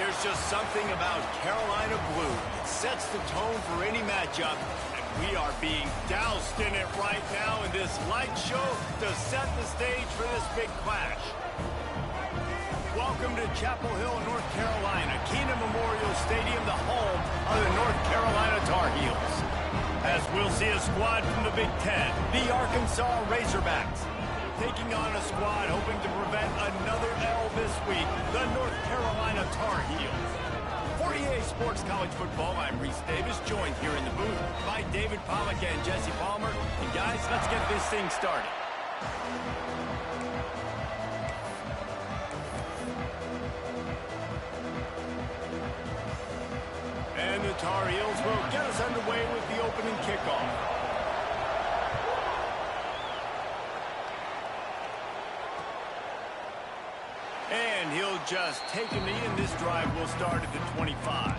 There's just something about Carolina blue that sets the tone for any matchup, and we are being doused in it right now in this light show to set the stage for this big clash. Welcome to Chapel Hill, North Carolina, Kenan Memorial Stadium, the home of the North Carolina Tar Heels. As we'll see a squad from the Big Ten, the Arkansas Razorbacks, taking on a squad hoping to prevent another L this week, the North Carolina Tar Heels. For EA Sports College Football, I'm Reese Davis, joined here in the booth by David Pollack and Jesse Palmer. And guys, let's get this thing started. And the Tar Heels will get us underway with the opening kickoff. And he'll just take a knee, and this drive will start at the 25.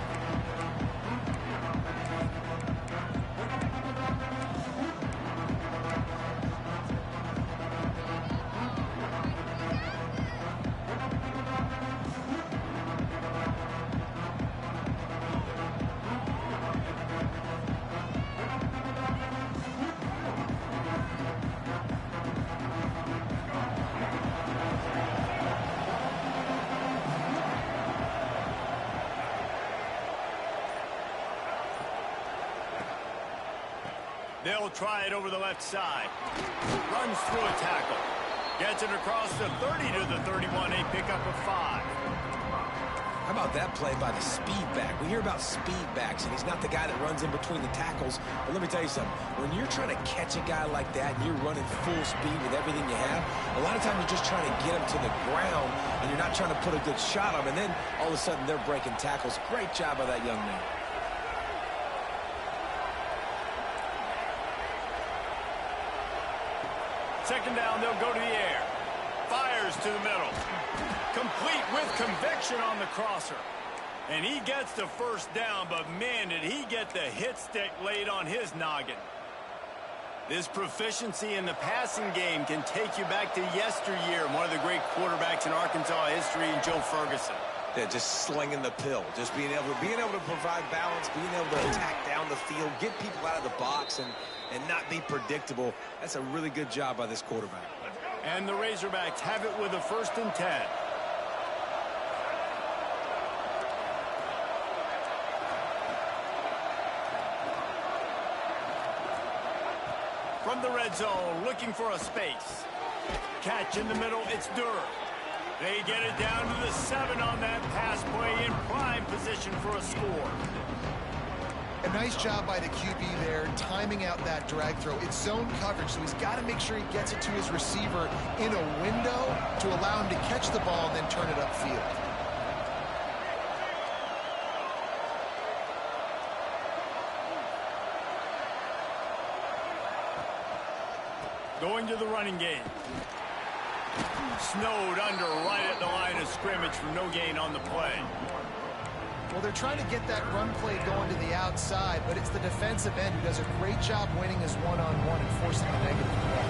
They'll try it over the left side. Runs through a tackle. Gets it across the 30 to the 31. A pickup of 5. How about that play by the speed back? We hear about speed backs, and he's not the guy that runs in between the tackles. But let me tell you something. When you're trying to catch a guy like that and you're running full speed with everything you have, a lot of times you're just trying to get him to the ground, and you're not trying to put a good shot on him. And then all of a sudden they're breaking tackles. Great job by that young man. Second down, they'll go to the air. Fires to the middle. Complete with conviction on the crosser. And he gets the first down, but man, did he get the hit stick laid on his noggin. This proficiency in the passing game can take you back to yesteryear, one of the great quarterbacks in Arkansas history, in Joe Ferguson. Yeah, just slinging the pill, just being able to provide balance, being able to attack down the field, get people out of the box, and not be predictable. That's a really good job by this quarterback. And the Razorbacks have it with a 1st and 10. From the red zone, looking for a space. Catch in the middle, it's Durr. They get it down to the 7 on that pass play, in prime position for a score. A nice job by the QB there, timing out that drag throw. It's zone coverage, so he's got to make sure he gets it to his receiver in a window to allow him to catch the ball and then turn it upfield. Going to the running game. Snowed under right at the line of scrimmage for no gain on the play. Well, they're trying to get that run play going to the outside, but it's the defensive end who does a great job winning his one-on-one and forcing a negative play.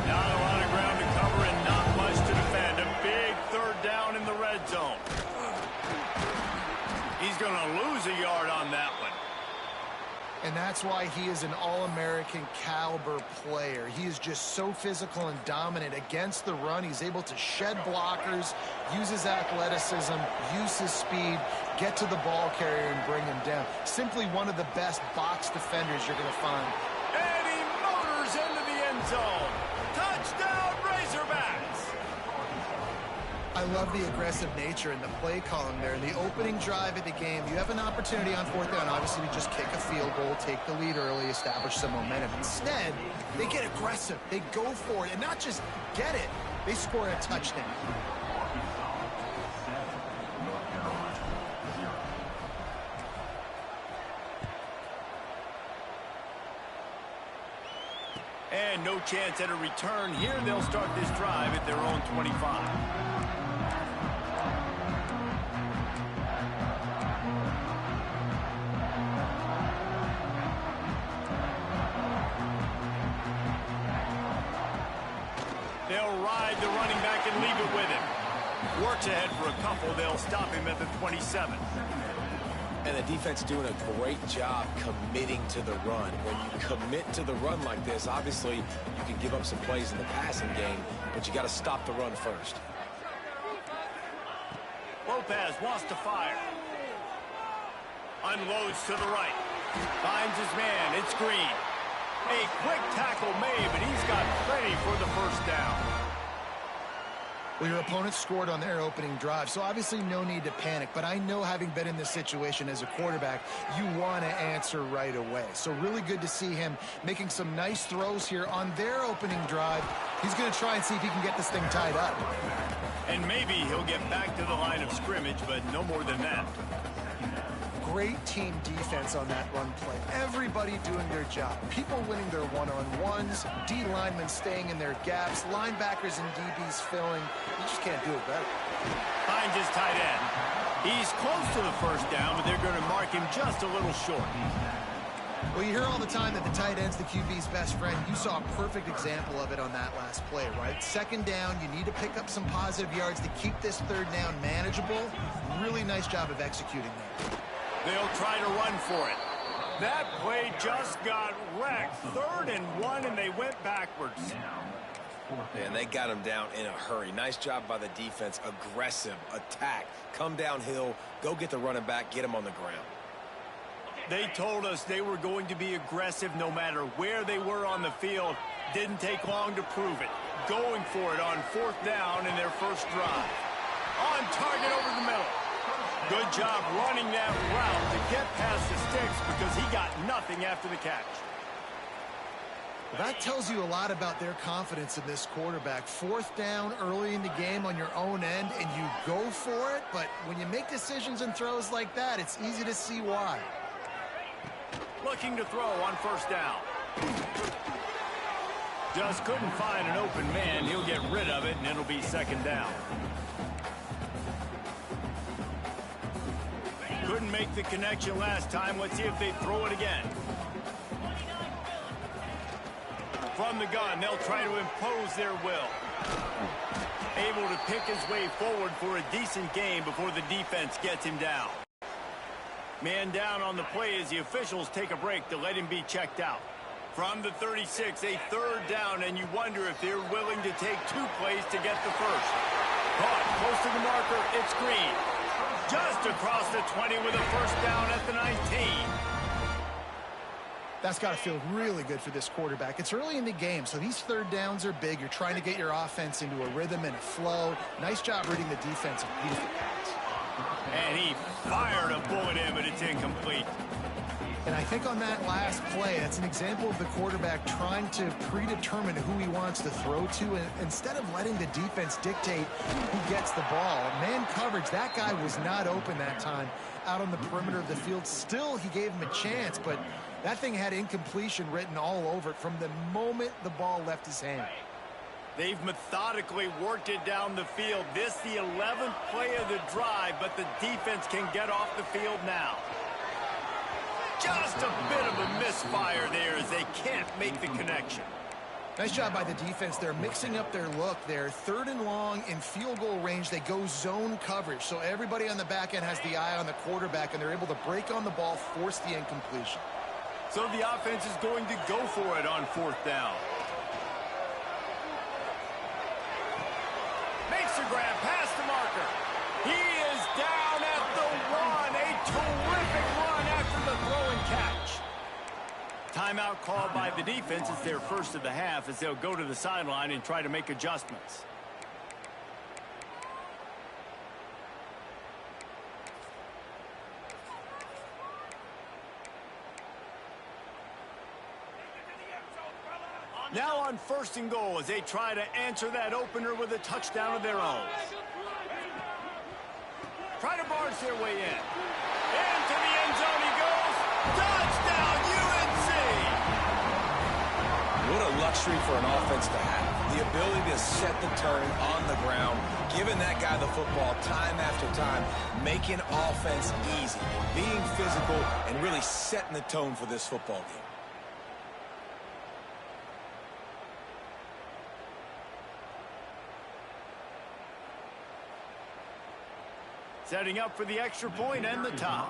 Not a lot of ground to cover and not much to defend. A big 3rd down in the red zone. He's going to lose a yard on that one. And that's why he is an All-American caliber player. He is just so physical and dominant against the run. He's able to shed blockers, use his athleticism, use his speed, get to the ball carrier and bring him down. Simply one of the best box defenders you're going to find. And he motors into the end zone. Touchdown, Razorbacks! I love the aggressive nature in the play column there. In the opening drive of the game, you have an opportunity on 4th down, obviously, to just kick a field goal, take the lead early, establish some momentum. Instead, they get aggressive. They go for it, and not just get it, they score a touchdown. And no chance at a return here. They'll start this drive at their own 25. They'll ride the running back and leave it with him. Works ahead for a couple. They'll stop him at the 27. And the defense doing a great job committing to the run. When you commit to the run like this, obviously you can give up some plays in the passing game, but you got to stop the run first. Lopez wants to fire. Unloads to the right. Finds his man. It's Green. A quick tackle made, but he's got plenty for the first down. Well, your opponent scored on their opening drive, so obviously no need to panic. But I know, having been in this situation as a quarterback, you want to answer right away. So really good to see him making some nice throws here on their opening drive. He's going to try and see if he can get this thing tied up. And maybe he'll get back to the line of scrimmage, but no more than that. Great team defense on that run play. Everybody doing their job. People winning their one-on-ones, D linemen staying in their gaps, linebackers and DBs filling. You just can't do it better. Finds his tight end. He's close to the first down, but they're going to mark him just a little short. Well, you hear all the time that the tight end's the QB's best friend. You saw a perfect example of it on that last play, right? Second down, you need to pick up some positive yards to keep this third down manageable. Really nice job of executing that. They'll try to run for it. That play just got wrecked. 3rd and 1, and they went backwards. And they got him down in a hurry. Nice job by the defense. Aggressive, attack, come downhill, go get the running back, get him on the ground. They told us they were going to be aggressive no matter where they were on the field. Didn't take long to prove it. Going for it on 4th down in their first drive. On target over the middle. Good job running that route to get past the sticks because he got nothing after the catch. That tells you a lot about their confidence in this quarterback. 4th down early in the game on your own end, and you go for it. But when you make decisions and throws like that, it's easy to see why. Looking to throw on 1st down. Just couldn't find an open man. He'll get rid of it, and it'll be 2nd down. Couldn't make the connection last time. Let's see if they throw it again. From the gun, they'll try to impose their will. Able to pick his way forward for a decent game before the defense gets him down. Man down on the play as the officials take a break to let him be checked out. From the 36, a 3rd down, and you wonder if they're willing to take 2 plays to get the first. Caught close to the marker, it's Green. Just across the 20 with a first down at the 19. That's got to feel really good for this quarterback. It's early in the game, so these 3rd downs are big. You're trying to get your offense into a rhythm and a flow. Nice job reading the defense. Beautiful pass. And he fired a bullet in, but it's incomplete. And I think on that last play, that's an example of the quarterback trying to predetermine who he wants to throw to, and instead of letting the defense dictate who gets the ball. Man coverage, that guy was not open that time out on the perimeter of the field. Still, he gave him a chance, but that thing had incompletion written all over it from the moment the ball left his hand. They've methodically worked it down the field. This the 11th play of the drive, but the defense can get off the field now. Just a bit of a misfire there as they can't make the connection. Nice job by the defense. They're mixing up their look there. 3rd and long in field goal range. They go zone coverage. So everybody on the back end has the eye on the quarterback, and they're able to break on the ball, force the incompletion. So the offense is going to go for it on 4th down. Makes a grab past the marker. He is down at the 1. A terrific run after the throw and catch. Timeout called by the defense. It's their first of the half as they'll go to the sideline and try to make adjustments. Now on 1st and goal as they try to answer that opener with a touchdown of their own. Try to barge their way in. Into the end zone he goes. Touchdown, UNC! What a luxury for an offense to have. The ability to set the tone on the ground, giving that guy the football time after time, making offense easy, being physical, and really setting the tone for this football game. setting up for the extra point and the top.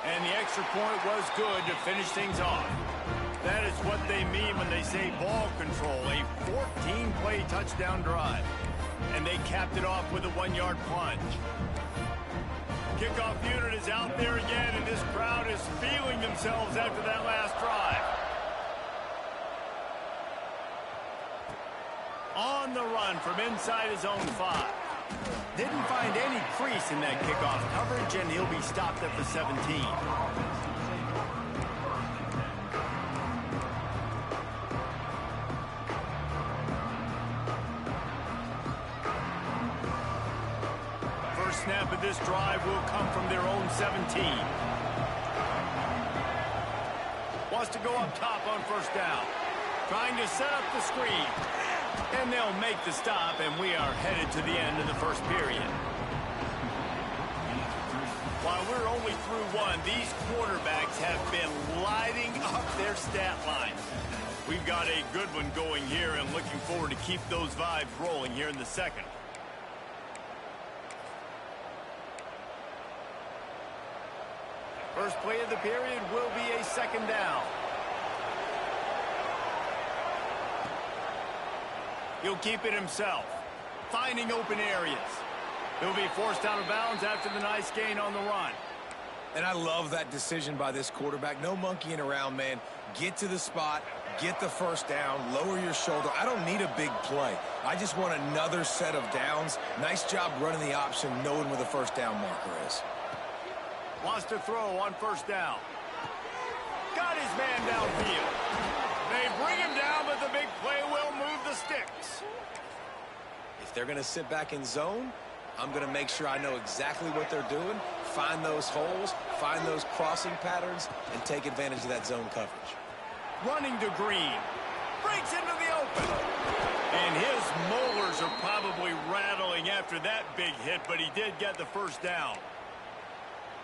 And the extra point was good to finish things off. That is what they mean when they say ball control, a 14-play touchdown drive. And they capped it off with a 1-yard plunge. Kickoff unit is out there again, and this crowd is feeling themselves after that last drive. On the run from inside his own 5. Didn't find any crease in that kickoff coverage, and he'll be stopped at the 17. First snap of this drive will come from their own 17. Wants to go up top on first down. Trying to set up the screen. And they'll make the stop, and we are headed to the end of the first period. While we're only through one, these quarterbacks have been lighting up their stat line. We've got a good one going here, and looking forward to keep those vibes rolling here in the second. First play of the period will be a second down. He'll keep it himself, finding open areas. He'll be forced out of bounds after the nice gain on the run. And I love that decision by this quarterback. No monkeying around, man. Get to the spot, get the first down, lower your shoulder. I don't need a big play. I just want another set of downs. Nice job running the option, knowing where the first down marker is. Wants to throw on first down. Got his man downfield. They bring him down, but the big play will move the sticks. If they're going to sit back in zone, I'm going to make sure I know exactly what they're doing, find those holes, find those crossing patterns, and take advantage of that zone coverage. Running to Green. Breaks into the open. And his molars are probably rattling after that big hit, but he did get the first down.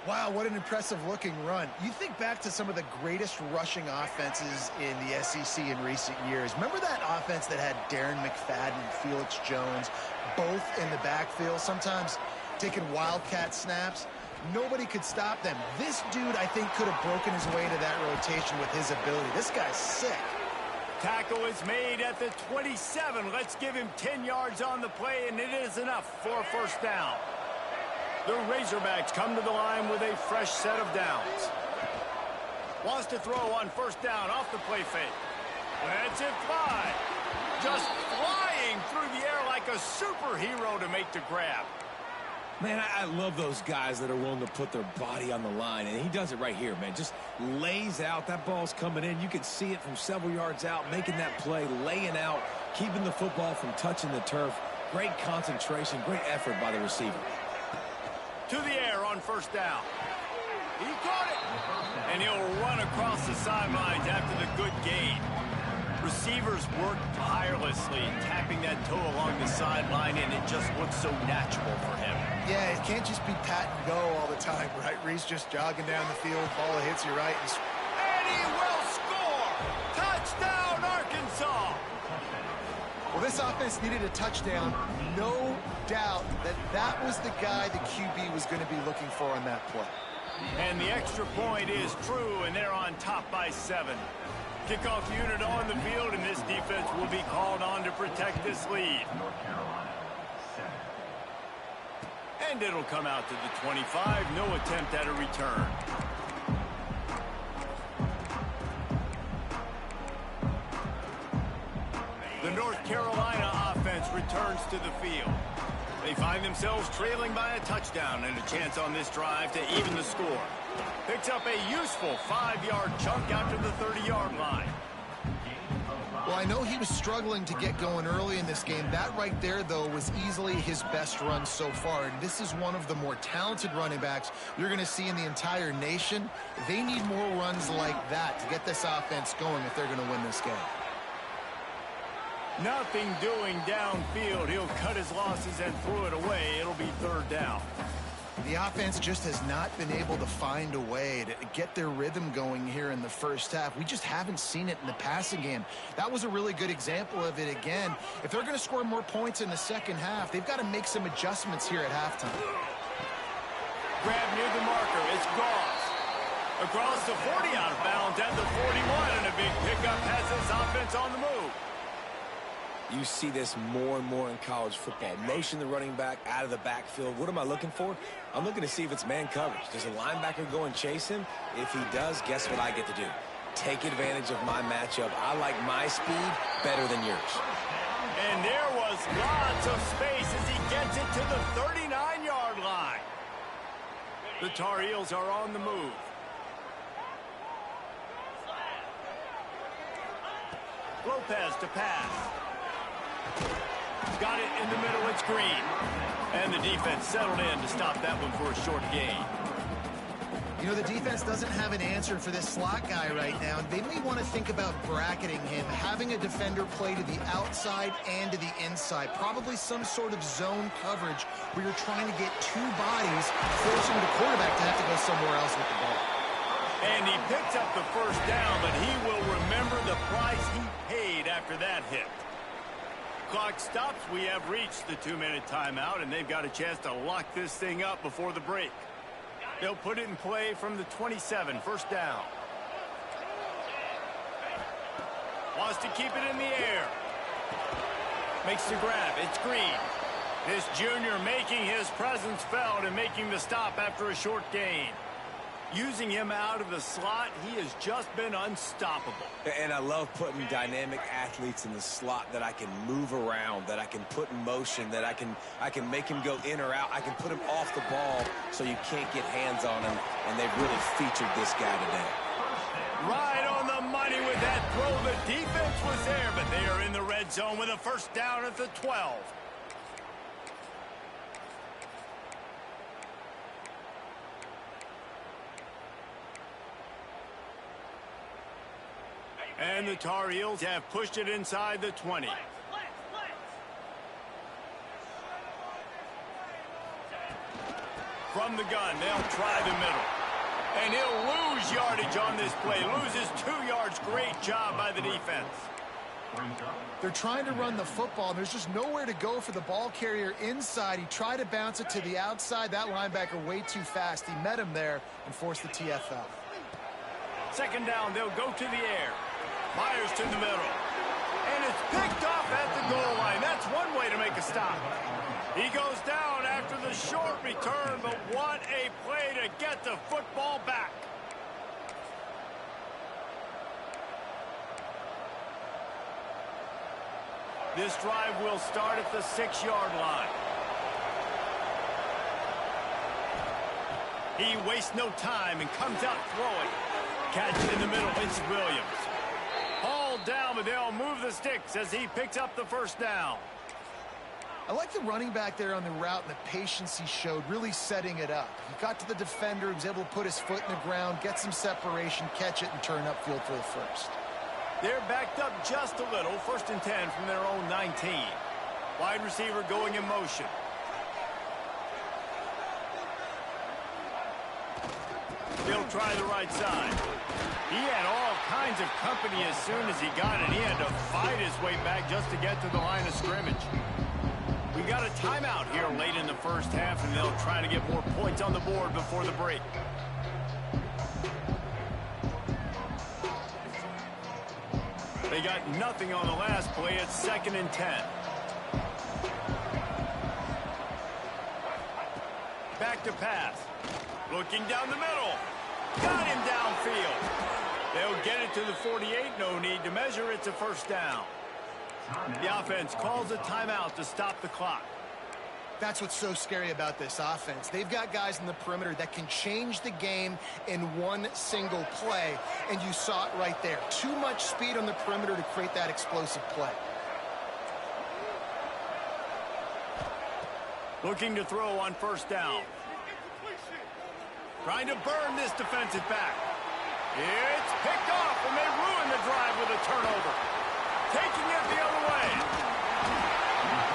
Wow, what an impressive-looking run. You think back to some of the greatest rushing offenses in the SEC in recent years. Remember that offense that had Darren McFadden and Felix Jones both in the backfield, sometimes taking wildcat snaps? Nobody could stop them. This dude, I think, could have broken his way into that rotation with his ability. This guy's sick. Tackle is made at the 27. Let's give him 10 yards on the play, and it is enough for a first down. The Razorbacks come to the line with a fresh set of downs. Wants to throw on first down off the play fake. Lets it fly. Just flying through the air like a superhero to make the grab. Man, I love those guys that are willing to put their body on the line, and he does it right here, man. Just lays out. That ball's coming in. You can see it from several yards out, making that play, laying out, keeping the football from touching the turf. Great concentration, great effort by the receiver. To the air on first down. He caught it. And he'll run across the sidelines after the good gain. Receivers work tirelessly, tapping that toe along the sideline, and it just looks so natural for him. Yeah, it can't just be pat and go all the time, right? Reese just jogging down the field, ball hits you right. And he will score! Touchdown, Arkansas! Well, this offense needed a touchdown. No doubt that that was the guy the QB was going to be looking for on that play. And the extra point is true, and they're on top by 7. Kickoff unit on the field, and this defense will be called on to protect this lead. And it'll come out to the 25. No attempt at a return. The North Carolina offense returns to the field. They find themselves trailing by a touchdown and a chance on this drive to even the score. Picks up a useful 5-yard chunk after the 30-yard line. Well, I know he was struggling to get going early in this game. That right there, though, was easily his best run so far. And this is one of the more talented running backs you're going to see in the entire nation. They need more runs like that to get this offense going if they're going to win this game. Nothing doing downfield. He'll cut his losses and throw it away. It'll be third down. The offense just has not been able to find a way to get their rhythm going here in the first half. We just haven't seen it in the passing game. That was a really good example of it again. If they're going to score more points in the second half, they've got to make some adjustments here at halftime. Grab near the marker. It's Goss. Across the 40, out of bounds at the 41, and a big pickup has this offense on the move. You see this more and more in college football. Motion the running back out of the backfield. What am I looking for? I'm looking to see if it's man coverage. Does a linebacker go and chase him? If he does, guess what I get to do? Take advantage of my matchup. I like my speed better than yours. And there was lots of space as he gets it to the 39-yard line. The Tar Heels are on the move. Lopez to pass. Got it in the middle, it's Green. And the defense settled in to stop that one for a short gain. You know, the defense doesn't have an answer for this slot guy right now. They may want to think about bracketing him, having a defender play to the outside and to the inside. Probably some sort of zone coverage where you're trying to get two bodies, forcing the quarterback to have to go somewhere else with the ball. And he picks up the first down, but he will remember the price he paid after that hit. Clock stops. We have reached the 2-minute timeout, and they've got a chance to lock this thing up before the break. They'll put it in play from the 27, first down. Wants to keep it in the air. Makes the grab. It's Green. This junior making his presence felt and making the stop after a short gain. Using him out of the slot, he has just been unstoppable. And I love putting dynamic athletes in the slot that I can move around, that I can put in motion, that I can make him go in or out. I can put him off the ball so you can't get hands on him, and they've really featured this guy today. Right on the money with that throw. The defense was there, but they are in the red zone with a first down at the 12. And the Tar Heels have pushed it inside the 20. From the gun, they'll try the middle. And he'll lose yardage on this play. Loses 2 yards. Great job by the defense. They're trying to run the football. There's just nowhere to go for the ball carrier inside. He tried to bounce it to the outside. That linebacker way too fast. He met him there and forced the TFL. Second down, they'll go to the air. Myers to the middle. And it's picked off at the goal line. That's one way to make a stop. He goes down after the short return, but what a play to get the football back. This drive will start at the 6-yard line. He wastes no time and comes out throwing. Catch in the middle, it's Williams. Hauled down, but they'll move the sticks as he picks up the first down. I like the running back there on the route and the patience he showed, really setting it up. He got to the defender, he was able to put his foot in the ground, get some separation, catch it, and turn upfield for the first. They're backed up just a little. First and 10 from their own 19. Wide receiver going in motion. He'll try the right side. He had all kinds of company as soon as he got it. He had to fight his way back just to get to the line of scrimmage. We got a timeout here late in the first half, and they'll try to get more points on the board before the break. They got nothing on the last play. It's second and 10. Back to pass. Looking down the middle. Got him downfield. They'll get it to the 48. No need to measure. It's a first down. The offense calls a timeout to stop the clock. That's what's so scary about this offense. They've got guys in the perimeter that can change the game in one single play, and you saw it right there. Too much speed on the perimeter to create that explosive play. Looking to throw on first down. Trying to burn this defensive back. It's picked off, and they ruin the drive with a turnover. Taking it the other way.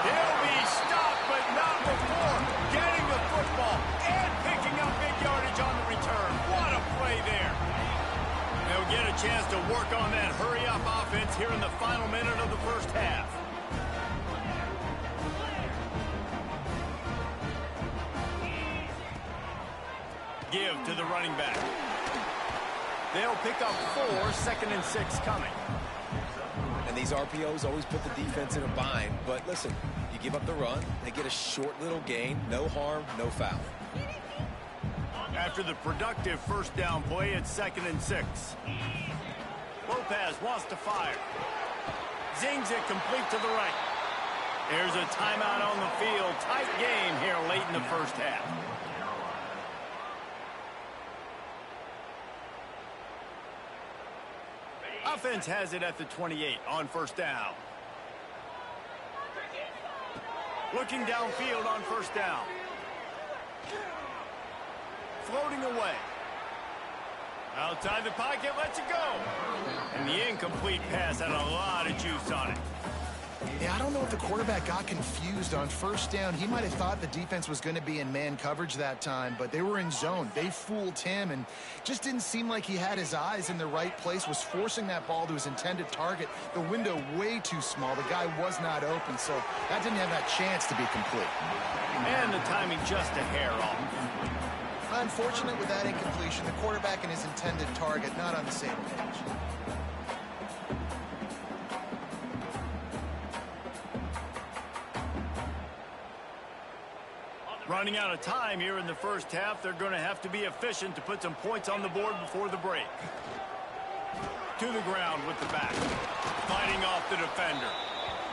He'll be stopped, but not before getting the football and chance to work on that hurry-up offense here in the final minute of the first half. Give to the running back. They'll pick up 4, 2nd and 6 coming. And these RPOs always put the defense in a bind. But listen, you give up the run, they get a short little gain, no harm, no foul. After the productive first down play, it's 2nd and 6. Lopez wants to fire. Zings it complete to the right. There's a timeout on the field. Tight game here late in the first half. Offense has it at the 28 on first down. Looking downfield on first down. Floating away. Outside the pocket, lets it go. And the incomplete pass had a lot of juice on it. Yeah, I don't know if the quarterback got confused on first down. He might have thought the defense was going to be in man coverage that time, but they were in zone. They fooled him and just didn't seem like he had his eyes in the right place, was forcing that ball to his intended target. The window way too small. The guy was not open, so that didn't have that chance to be complete. And the timing just a hair off. Unfortunate with that incompletion. The quarterback and his intended target not on the same page. Running out of time here in the first half. They're going to have to be efficient to put some points on the board before the break. To the ground with the back. Fighting off the defender.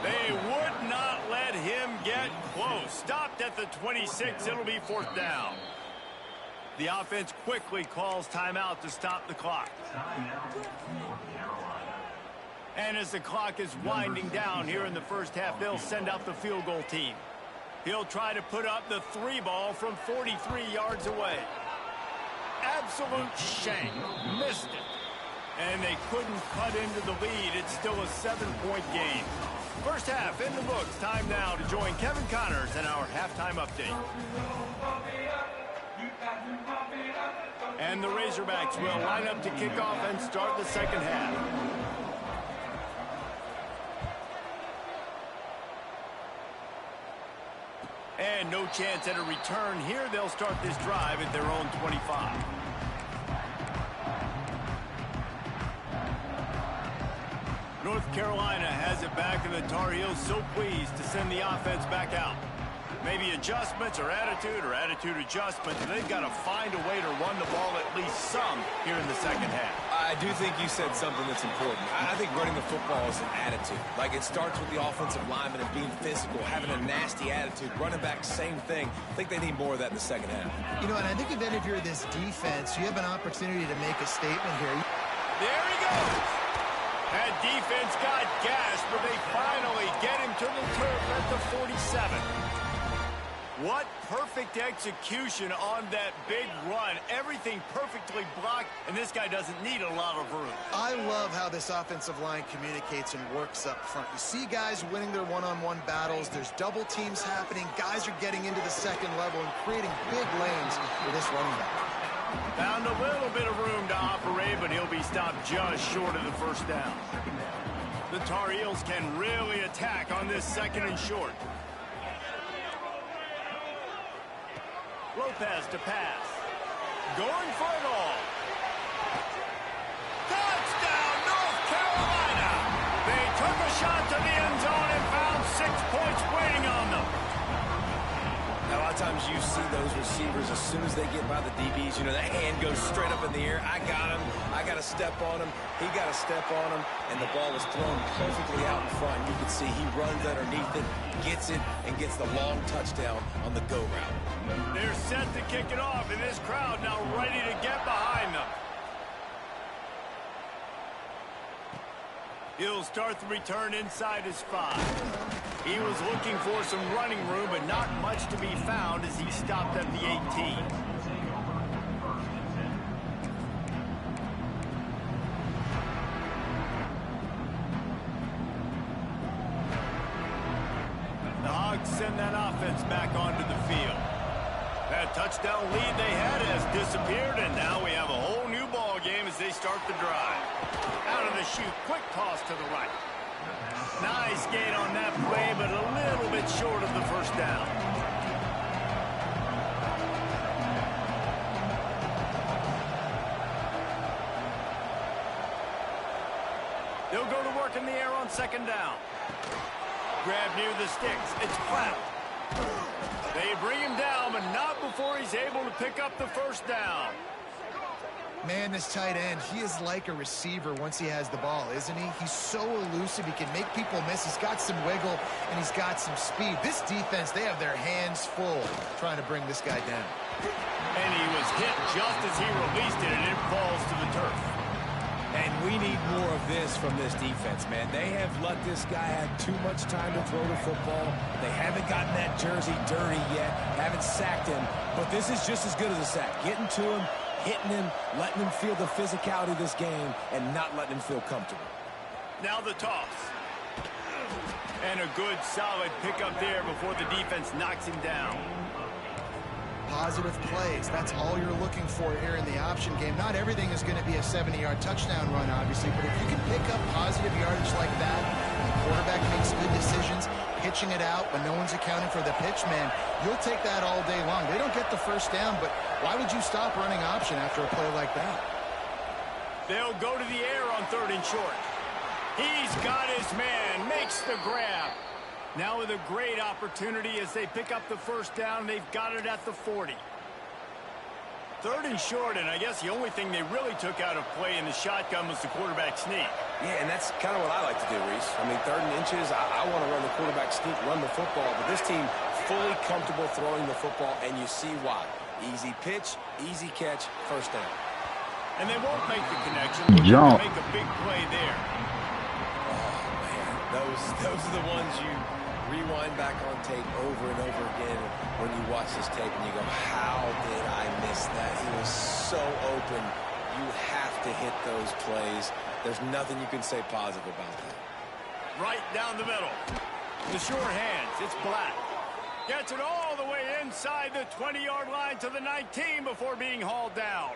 They would not let him get close. Stopped at the 26. It'll be 4th down. The offense quickly calls timeout to stop the clock. And as the clock is winding down here in the first half, they'll send out the field goal team. He'll try to put up the 3 ball from 43 yards away. Absolute shank. Missed it. And they couldn't cut into the lead. It's still a 7-point game. First half in the books. Time now to join Kevin Connors in our halftime update. And the Razorbacks will line up to kick off and start the second half. And no chance at a return here. They'll start this drive at their own 25. North Carolina has it back, and the Tar Heels so pleased to send the offense back out. Maybe adjustments or attitude adjustments. They've got to find a way to run the ball at least some here in the second half. I do think you said something that's important. I think running the football is an attitude. Like, it starts with the offensive lineman and being physical, having a nasty attitude. Running back, same thing. I think they need more of that in the second half. You know, and I think even if you're this defense, you have an opportunity to make a statement here. There he goes. That defense got gashed, but they finally get him to the turf at the 47. What perfect execution on that big run. Everything perfectly blocked, and this guy doesn't need a lot of room. I love how this offensive line communicates and works up front. You see guys winning their one-on-one battles. There's double teams happening. Guys are getting into the second level and creating big lanes for this running back. Found a little bit of room to operate, but he'll be stopped just short of the first down. The Tar Heels can really attack on this 2nd and short. Lopez to pass. Going for it all. Touchdown, North Carolina! They took a shot to the end zone and found 6 points waiting on them. Now, a lot of times you see those receivers, as soon as they get by the DBs, you know, that hand goes straight up in the air. I got him. I got to step on him. He got to step on him. And the ball was thrown perfectly out in front. You can see he runs underneath it, gets it, and gets the long touchdown on the go route. They're set to kick it off, and this crowd now ready to get behind them. He'll start the return inside his 5. He was looking for some running room, but not much to be found as he stopped at the 18. The Hogs send that offense back onto the field. That touchdown lead they had has disappeared, and now we have a whole new ball game as they start the drive. shoot. Quick toss to the right. Nice gain on that play, but a little bit short of the first down. They'll go to work in the air on second down. Grab near the sticks. It's flat. They bring him down, but not before he's able to pick up the first down. Man, this tight end, he is like a receiver once he has the ball, isn't he? He's so elusive. He can make people miss. He's got some wiggle, and he's got some speed. This defense, they have their hands full trying to bring this guy down. And he was hit just as he released it, and it falls to the turf. And we need more of this from this defense, man. They have let this guy have too much time to throw the football. They haven't gotten that jersey dirty yet, haven't sacked him. But this is just as good as a sack. Getting to him, hitting him, letting him feel the physicality of this game, and not letting him feel comfortable. Now the toss. And a good, solid pickup there before the defense knocks him down. Positive plays, that's all you're looking for here in the option game. Not everything is going to be a 70-yard touchdown run, obviously, but if you can pick up positive yardage like that, the quarterback makes good decisions, pitching it out when no one's accounting for the pitch, man, you'll take that all day long. They don't get the first down, but why would you stop running option after a play like that? They'll go to the air on 3rd and short. He's got his man, makes the grab. Now with a great opportunity as they pick up the first down, they've got it at the 40. 3rd and short, and I guess the only thing they really took out of play in the shotgun was the quarterback sneak. Yeah, and that's kind of what I like to do, Reese. I mean, 3rd and inches, I want to run the quarterback sneak, run the football, but this team fully comfortable throwing the football, and you see why. Easy pitch, easy catch, first down. And they won't make the connection, but they'll make a big play there. Oh, man, those are the ones you rewind back on tape over and over again when you watch this tape and you go, how did I miss that? He was so open. You have to hit those plays. There's nothing you can say positive about that. Right down the middle. The sure hands, it's Black. Gets it all the way inside the 20-yard line to the 19 before being hauled down.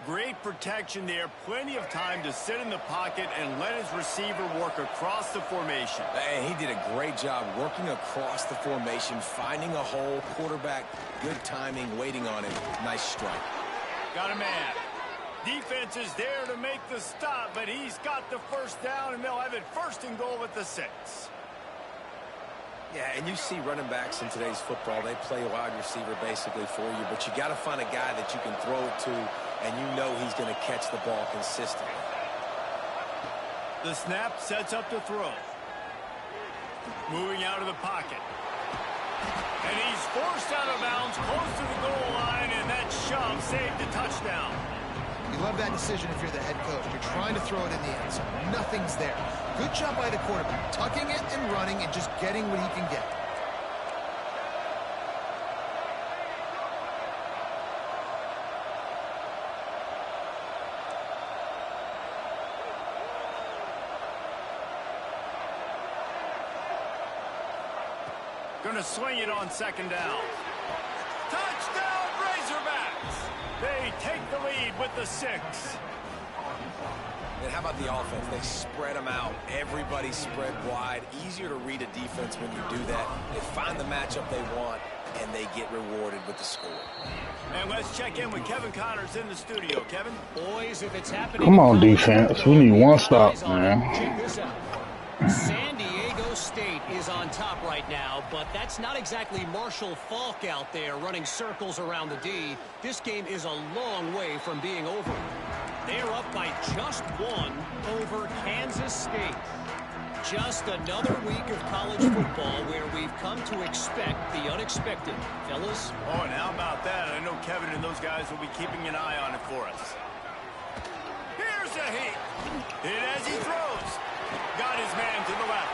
Great protection there. Plenty of time to sit in the pocket and let his receiver work across the formation. And he did a great job working across the formation, finding a hole, quarterback, good timing, waiting on him. Nice strike. Got a man. Defense is there to make the stop, but he's got the first down, and they'll have it 1st and goal at the 6. Yeah, and you see running backs in today's football, they play wide receiver basically for you, but you got to find a guy that you can throw it to, and you know he's going to catch the ball consistently. The snap sets up to throw. Moving out of the pocket. And he's forced out of bounds close to the goal line, and that shove saved a touchdown. You love that decision if you're the head coach. You're trying to throw it in the end zone. Nothing's there. Good job by the quarterback, tucking it and running and just getting what he can get. Gonna swing it on 2nd down. Touchdown, Razorbacks! They take the lead with the 6. And how about the offense? They spread them out. Everybody spread wide. Easier to read a defense when you do that. They find the matchup they want, and they get rewarded with the score. And let's check in with Kevin Connors in the studio. Kevin? Boys, if it's happening... Come on, defense. We need one stop, man. Check this out. San Diego State is on top right now, but that's not exactly Marshall Faulk out there running circles around the D. This game is a long way from being over. They're up by just 1 over Kansas State. Just another week of college football where we've come to expect the unexpected. Fellas? Oh, and how about that? I know Kevin and those guys will be keeping an eye on it for us. Here's a hit. Hit as he throws. Got his man to the left.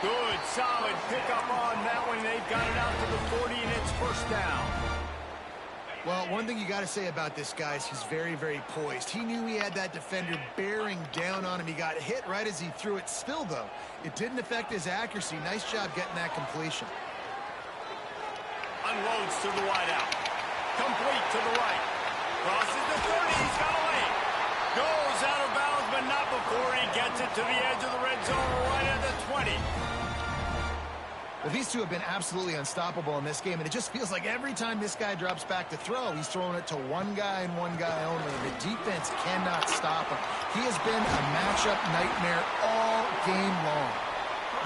Good, solid pickup on that one. They've got it out to the 40, and it's 1st down. Well, one thing you got to say about this guy is he's very, very poised. He knew he had that defender bearing down on him. He got hit right as he threw it. Still, though, it didn't affect his accuracy. Nice job getting that completion. Unloads to the wide out. Complete to the right. Crosses the 30. He's got a lane. Goes out of bounds, but not Or he gets it to the edge of the red zone right at the 20. Well, these two have been absolutely unstoppable in this game, and it just feels like every time this guy drops back to throw, he's throwing it to one guy and one guy only. The defense cannot stop him. He has been a matchup nightmare all game long.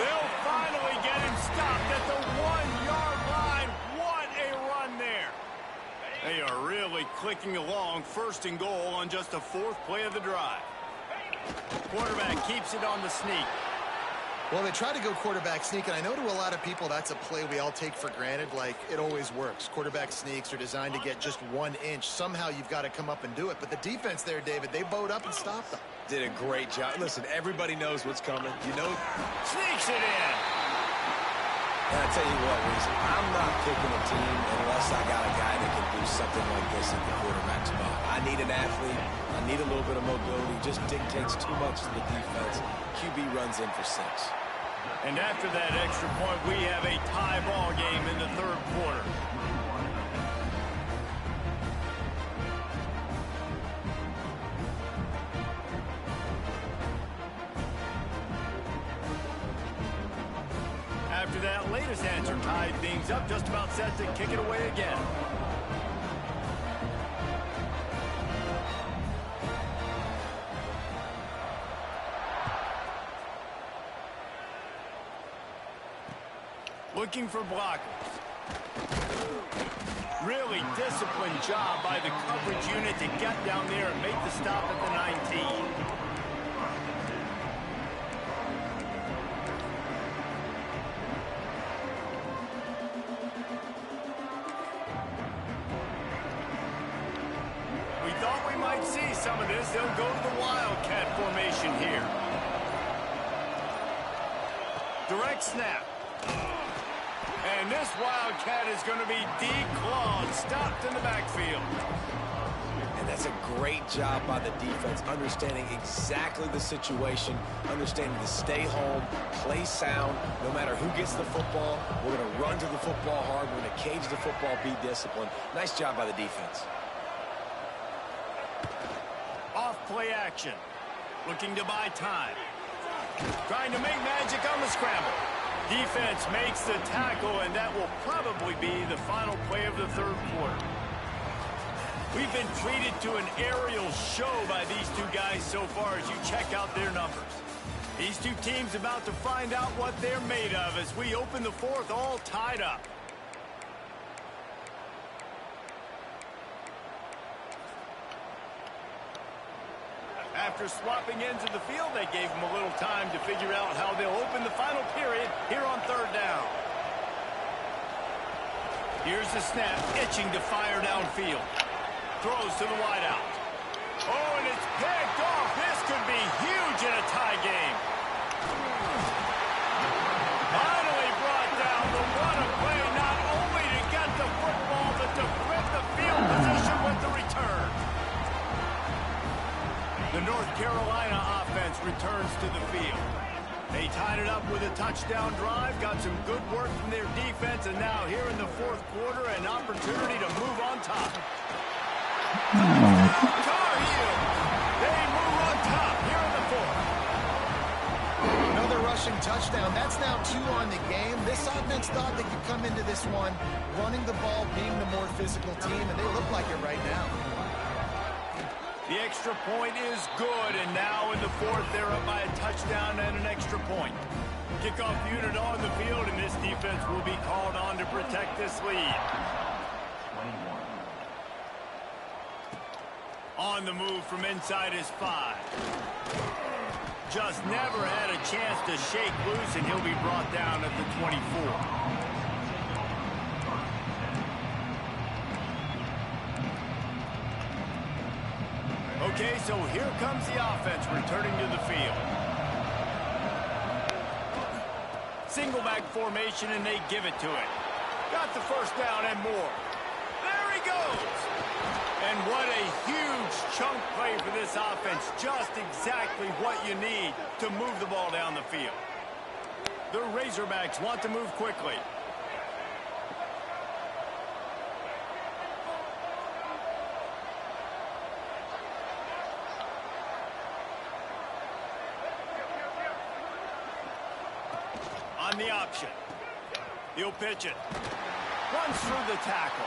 They'll finally get him stopped at the 1-yard line. What a run there. They are really clicking along, 1st and goal on just the 4th play of the drive. Quarterback keeps it on the sneak. Well, they try to go quarterback sneak, and I know to a lot of people that's a play we all take for granted, like it always works. Quarterback sneaks are designed to get just 1 inch. Somehow you've got to come up and do it. But the defense there, David, they bowed up and stopped them. Did a great job. Listen, everybody knows what's coming. You know. Sneaks it in. And I tell you what, Reese, I'm not picking a team unless I got a guy that can do something like this at the quarterback spot. I need an athlete. I need a little bit of mobility. Just dictates too much to the defense. QB runs in for 6. And after that extra point, we have a tie ball game in the 3rd quarter. After that latest answer tied things up, just about set to kick it away again. Looking for blockers. Really disciplined job by the coverage unit to get down there and make the stop at the 19. We thought we might see some of this. They'll go to the Wildcat formation here. Direct snap. And this Wildcat is going to be declawed, stopped in the backfield. And that's a great job by the defense, understanding exactly the situation, understanding to stay home, play sound. No matter who gets the football, we're going to run to the football hard. We're going to cage the football, be disciplined. Nice job by the defense. Off play action. Looking to buy time. Trying to make magic on the scramble. Defense makes the tackle, and that will probably be the final play of the 3rd quarter. We've been treated to an aerial show by these two guys so far as you check out their numbers. These two teams about to find out what they're made of as we open the 4th all tied up. After swapping ends of the field, they gave them a little time to figure out how they'll open the final period here on 3rd down. Here's the snap, itching to fire downfield. Throws to the wideout. Oh, and it's picked off. This could be huge in a tie game. Finally brought down the run-away, not only to get the football, but to flip the field position with the return. The North Carolina offense returns to the field. They tied it up with a touchdown drive, got some good work from their defense, and now here in the 4th quarter, an opportunity to move on top. Tar Heels. They move on top here in the 4th. Another rushing touchdown. That's now 2 on the game. This offense thought they could come into this one running the ball, being the more physical team, and they look like it right now. The extra point is good, and now in the 4th, they're up by a touchdown and an extra point. Kickoff unit on the field, and this defense will be called on to protect this lead. On the move from inside his 5. Just never had a chance to shake loose, and he'll be brought down at the 24. Okay, so here comes the offense returning to the field. Single back formation, and they give it to it. Got the 1st down and more. There he goes. And what a huge chunk play for this offense. Just exactly what you need to move the ball down the field. The Razorbacks want to move quickly. on the option. He'll pitch it. Runs through the tackle.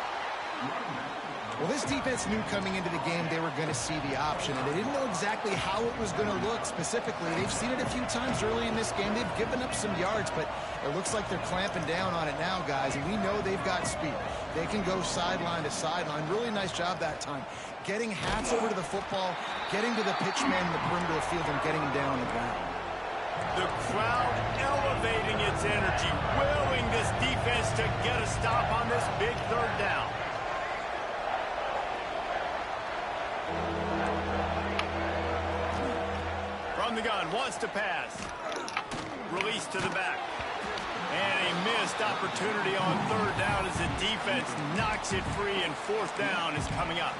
Well, this defense knew coming into the game they were going to see the option, and they didn't know exactly how it was going to look specifically. They've seen it a few times early in this game. They've given up some yards, but it looks like they're clamping down on it now, guys, and we know they've got speed. They can go sideline to sideline. Really nice job that time. Getting hats over to the football, getting to the pitch man in the perimeter of the field, and getting him down on the ground. The crowd elevating its energy, willing this defense to get a stop on this big third down. From the gun, wants to pass. Release to the back. And a missed opportunity on third down as the defense knocks it free, and fourth down is coming up.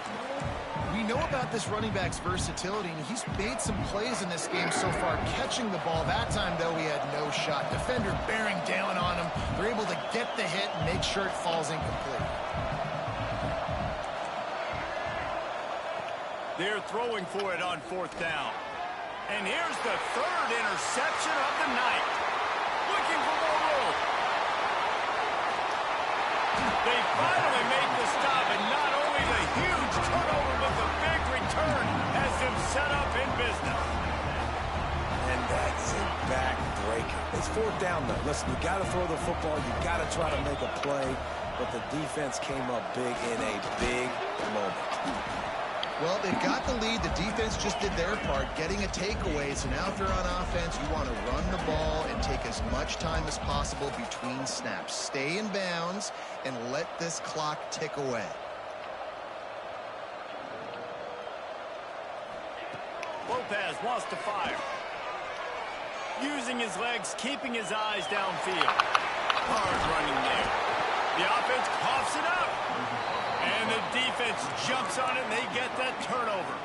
We know about this running back's versatility, and he's made some plays in this game so far, catching the ball. That time, though, he had no shot. Defender bearing down on him. They're able to get the hit and make sure it falls incomplete. They're throwing for it on fourth down. And here's the third interception of the night. Looking for more room. They finally make the stop, and not only the huge turnover, but the big return has them set up in business. And that's a back-breaker. It's fourth down, though. Listen, you got to throw the football. You got to try to make a play. But the defense came up big in a big moment. Well, they've got the lead. The defense just did their part, getting a takeaway. So now if you're on offense, you want to run the ball and take as much time as possible between snaps. Stay in bounds and let this clock tick away. Lopez wants to fire. Using his legs, keeping his eyes downfield. Hard running there. The offense coughs it up. And the defense jumps on it, and they get that turnover.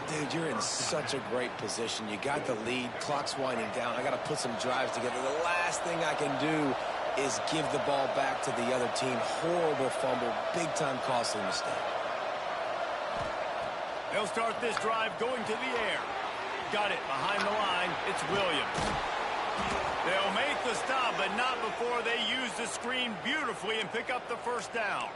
Dude, you're in such a great position. You got the lead. Clock's winding down. I got to put some drives together. The last thing I can do is give the ball back to the other team. Horrible fumble. Big-time costly mistake. They'll start this drive going to the air. Got it behind the line. It's Williams. They'll make the stop, but not before they use the screen beautifully and pick up the first down.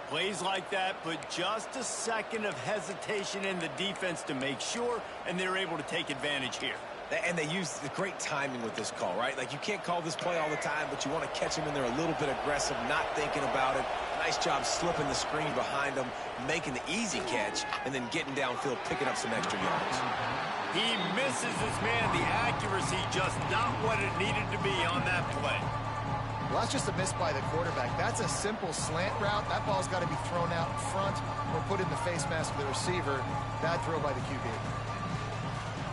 Plays like that put just a second of hesitation in the defense to make sure, and they're able to take advantage here. And they use the great timing with this call, right? Like, you can't call this play all the time, but you want to catch them in there a little bit aggressive, not thinking about it. Nice job slipping the screen behind them, making the easy catch, and then getting downfield, picking up some extra yards. He misses his man. The accuracy just not what it needed to be on that play. Well, that's just a miss by the quarterback. That's a simple slant route. That ball's got to be thrown out in front or put in the face mask of the receiver. Bad throw by the QB.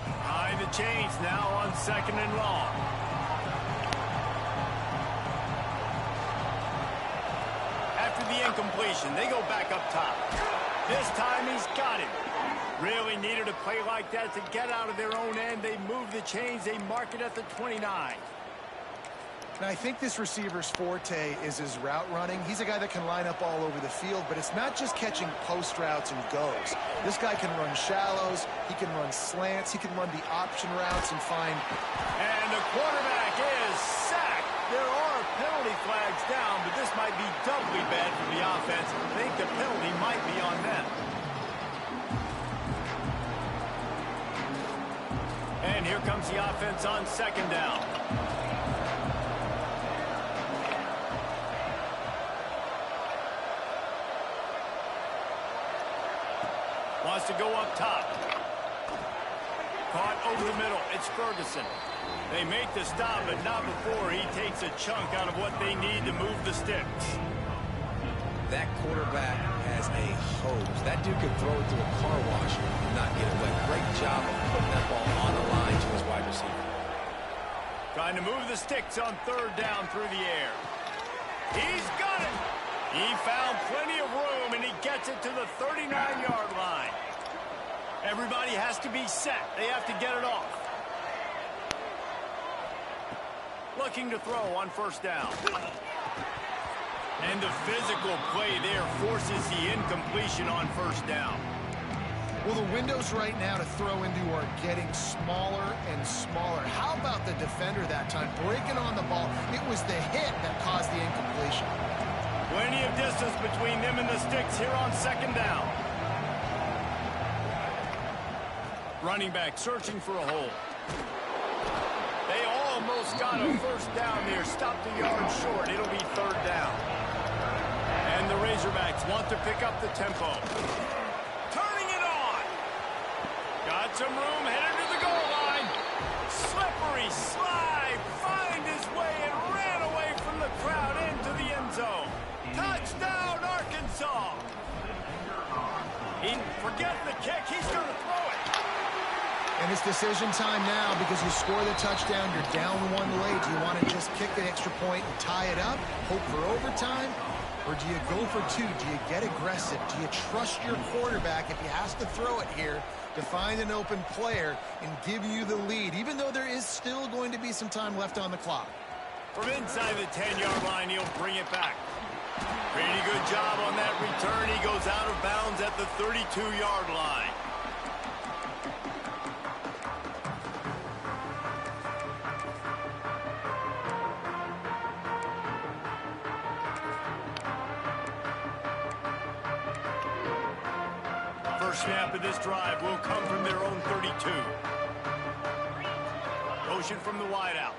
Behind the chains now on second and long. After the incompletion, they go back up top. This time he's got it. Really needed a play like that to get out of their own end. They move the chains. They mark it at the 29. And I think this receiver's forte is his route running. He's a guy that can line up all over the field, but it's not just catching post routes and goes. This guy can run shallows, he can run slants, he can run the option routes and find... And the quarterback is sacked. There are penalty flags down, but this might be doubly bad for the offense. I think the penalty might be on them. And here comes the offense on second down. Wants to go up top. Caught over the middle. It's Ferguson. They make the stop, but not before he takes a chunk out of what they need to move the sticks. That quarterback has a hose. That dude could throw it to a car wash and not get it wet. Great job of putting that ball on the line to his wide receiver. Trying to move the sticks on third down through the air. He's got it. He found plenty of room, and he gets it to the 39-yard line. Everybody has to be set. They have to get it off. Looking to throw on first down. And the physical play there forces the incompletion on first down. Well, the windows right now to throw into are getting smaller and smaller. How about the defender that time breaking on the ball? It was the hit that caused the incompletion. Plenty of distance between them and the sticks here on second down. Running back searching for a hole. They almost got a first down there. Stopped a yard short. It'll be third down. And the Razorbacks want to pick up the tempo. Turning it on. Got some room, headed to the goal line. Slippery slide. Find his way and ran away from the crowd into the end zone. Touchdown, Arkansas. He forgetting the kick. He's going to throw it. And it's decision time now because you score the touchdown. You're down one late. Do you want to just kick the extra point and tie it up, hope for overtime? Or do you go for two? Do you get aggressive? Do you trust your quarterback if he has to throw it here to find an open player and give you the lead, even though there is still going to be some time left on the clock? From inside the 10-yard line, he'll bring it back. Pretty good job on that return. He goes out of bounds at the 32-yard line. First snap of this drive will come from their own 32. Motion from the wideout.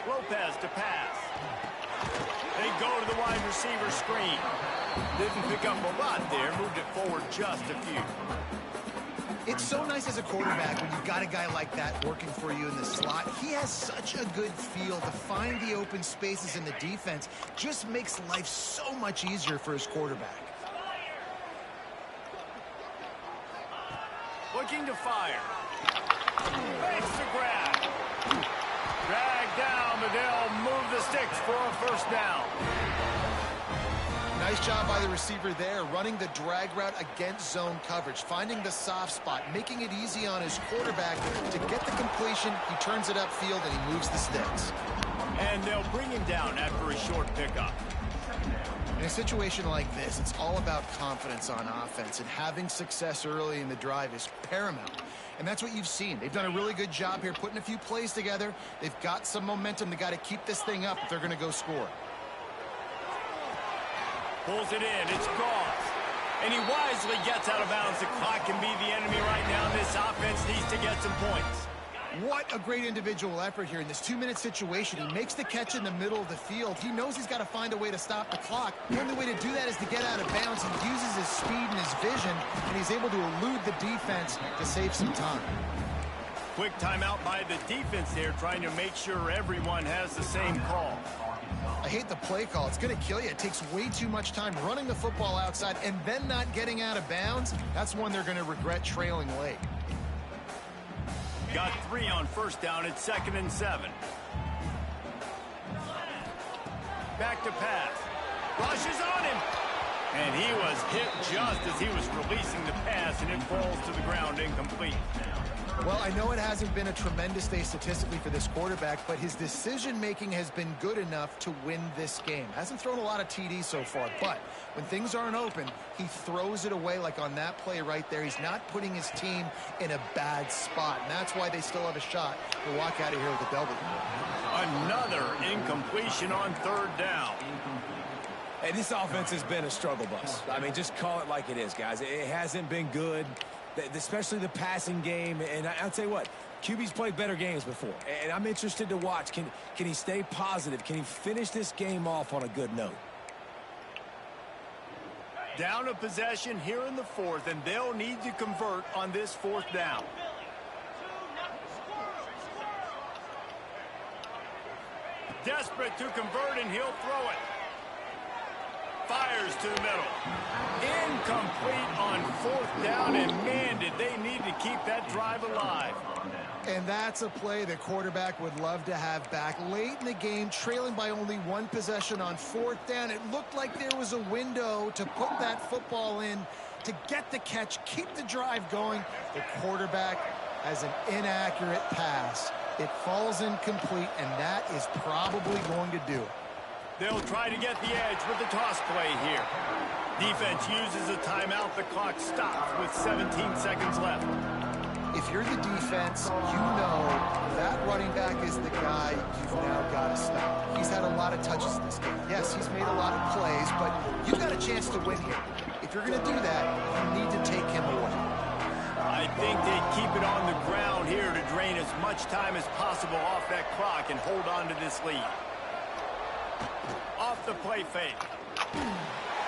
Lopez to pass. They go to the wide receiver screen. Didn't pick up a lot there. Moved it forward just a few. It's so nice as a quarterback when you've got a guy like that working for you in the slot. He has such a good feel to find the open spaces in the defense. Just makes life so much easier for his quarterback. Looking to fire. Makes the grab. Drag down, but they'll move the sticks for a first down. Nice job by the receiver there, running the drag route against zone coverage, finding the soft spot, making it easy on his quarterback to get the completion. He turns it upfield and he moves the sticks. And they'll bring him down after a short pickup. In a situation like this, it's all about confidence on offense, and having success early in the drive is paramount. And that's what you've seen. They've done a really good job here putting a few plays together. They've got some momentum. They got to keep this thing up if they're going to go score. Pulls it in. It's Goss. And he wisely gets out of bounds. The clock can be the enemy right now. This offense needs to get some points. What a great individual effort here in this 2-minute situation. He makes the catch in the middle of the field. He knows he's got to find a way to stop the clock. The only way to do that is to get out of bounds. He uses his speed and his vision, and he's able to elude the defense to save some time. Quick timeout by the defense there, trying to make sure everyone has the same call. I hate the play call. It's going to kill you. It takes way too much time running the football outside and then not getting out of bounds. That's one they're going to regret trailing late. Got 3 on first down. It's 2nd and 7. Back to pass. Rushes on him. And he was hit just as he was releasing the pass, and it falls to the ground incomplete. Well, I know it hasn't been a tremendous day statistically for this quarterback, but his decision-making has been good enough to win this game. Hasn't thrown a lot of TDs so far, but when things aren't open, he throws it away like on that play right there. He's not putting his team in a bad spot, and that's why they still have a shot to walk out of here with a W. Another incompletion on 3rd down. Hey, this offense has been a struggle bus. I mean, just call it like it is, guys. It hasn't been good, especially the passing game. And I'll tell you what, QB's played better games before. And I'm interested to watch. Can he stay positive? Can he finish this game off on a good note? Down a possession here in the 4th, and they'll need to convert on this 4th down. Desperate to convert, and he'll throw it. Fires to the middle. Incomplete on 4th down, and man, did they need to keep that drive alive. And that's a play the quarterback would love to have back. Late in the game, trailing by only 1 possession on 4th down, it looked like there was a window to put that football in, to get the catch, keep the drive going. The quarterback has an inaccurate pass. It falls incomplete, and that is probably going to do it. They'll try to get the edge with the toss play here. Defense uses a timeout. The clock stops with 17 seconds left. If you're the defense, you know that running back is the guy you've now got to stop. He's had a lot of touches this game. Yes, he's made a lot of plays, but you've got a chance to win here. If you're going to do that, you need to take him away. I think they'd keep it on the ground here to drain as much time as possible off that clock and hold on to this lead. Off the play fake.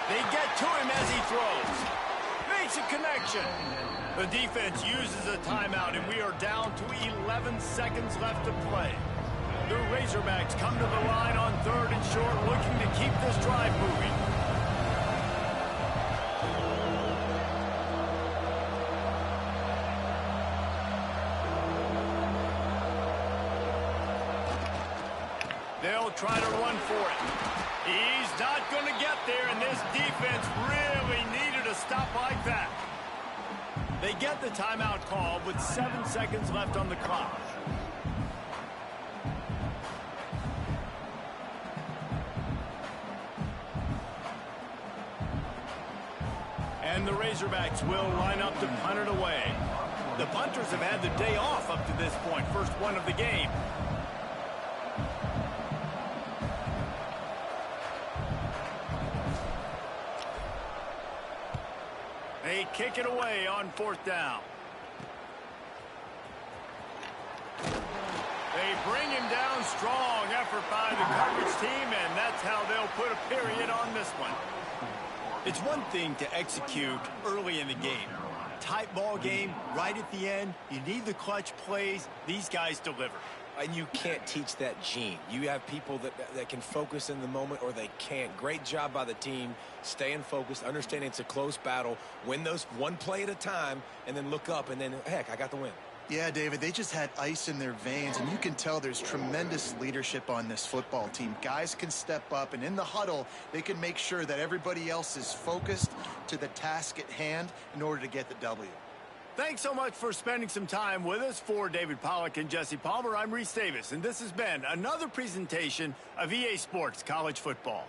They get to him as he throws. Makes a connection. The defense uses a timeout, and we are down to 11 seconds left to play. The Razorbacks come to the line on 3rd and short, looking to keep this drive moving. They'll try to run for it. He's not going to get there, and this defense really needed a stop like that. They get the timeout call with 7 seconds left on the clock. And the Razorbacks will line up to punt it away. The punters have had the day off up to this point, first one of the game. They kick it away on 4th down. They bring him down. Strong effort by the coverage team, and that's how they'll put a period on this one. It's one thing to execute early in the game. Tight ball game, right at the end. You need the clutch plays. These guys deliver. And you can't teach that gene. You have people that can focus in the moment or they can't. Great job by the team, staying focused, understanding it's a close battle, win those one play at a time, and then look up, and then, heck, I got the win. Yeah, David, they just had ice in their veins, and you can tell there's tremendous leadership on this football team. Guys can step up, and in the huddle, they can make sure that everybody else is focused to the task at hand in order to get the W. Thanks so much for spending some time with us. For David Pollack and Jesse Palmer, I'm Reese Davis, and this has been another presentation of EA Sports College Football.